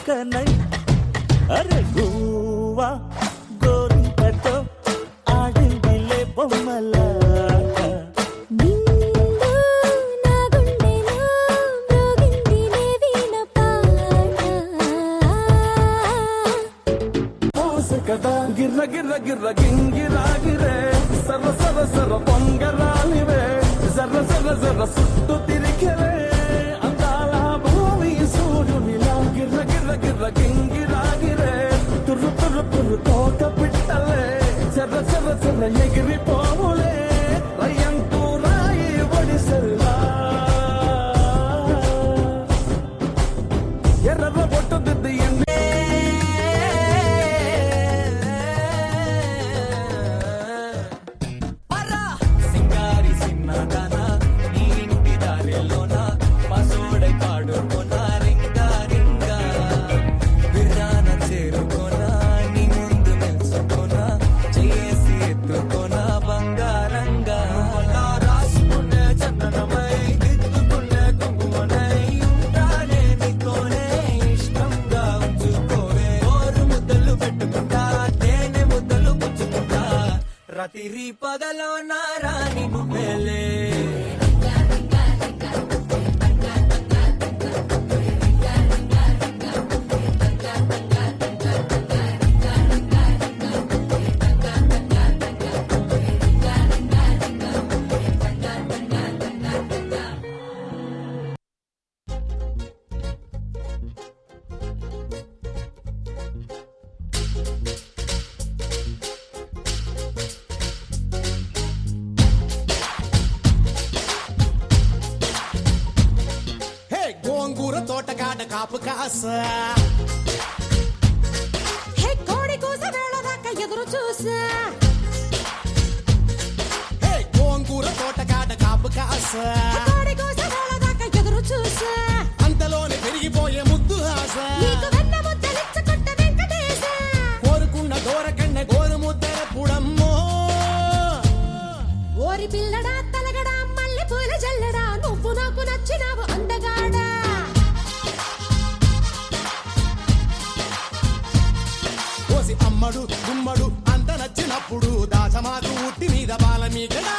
చిలకనై అరే గువ్వా గోరింకతో ఆడిందిలే బొమ్మలాట కదా గిర్ర గిర్ర గిర్ర గింగిరాగిరే సర్ర సర్ర సర్ర పొంగరాలివే జర్ర జర్ర జర్ర సుట్టు తిరిగిరే అందాల భూమి సూర్యునిలా గిర్ర గిర్ర గిర్ర గింగిరాగిరే తుర్రు తుర్రు తుర్రు తోట పిట్టలే జర్ర జర్ర జర్ర ఎగిరిపోవులే రయ్యంటూ రాయి ఒడిసెల్లా ఎర్ర బొట్టు దిద్ది రాత్రి పగలో నారాని నువ్వేలే తోటగాడ కాపు కాస హే కోడి కూస వేళ దాకా ఎదురు చూసా హే గోంగూర తోటగాడ కాపు కాస కోడి కూస వేళ దాకా ఎదురు చూసా అంతలోనే పెరిగిపోయే ముద్దు ఆశ నీకు వెన్న ముద్దలిచ్చుకుంట వెంకటేశ కోరుకున్న దూరకన్న గోరు ముద్దల పుడమ్మో ఓరి పిల్లడా తలగడా మల్లె పూల జల్లడా నువ్వు నాకు నచ్చినావు అందగాడా అమ్మడు గుమ్మడు అంత నచ్చినప్పుడు దాసమాకు ఉట్టి మీద బాల మీగడా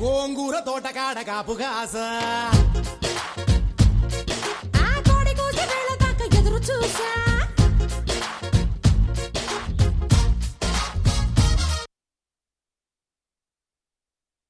గోంగూర తోటకాడ కాపుగాస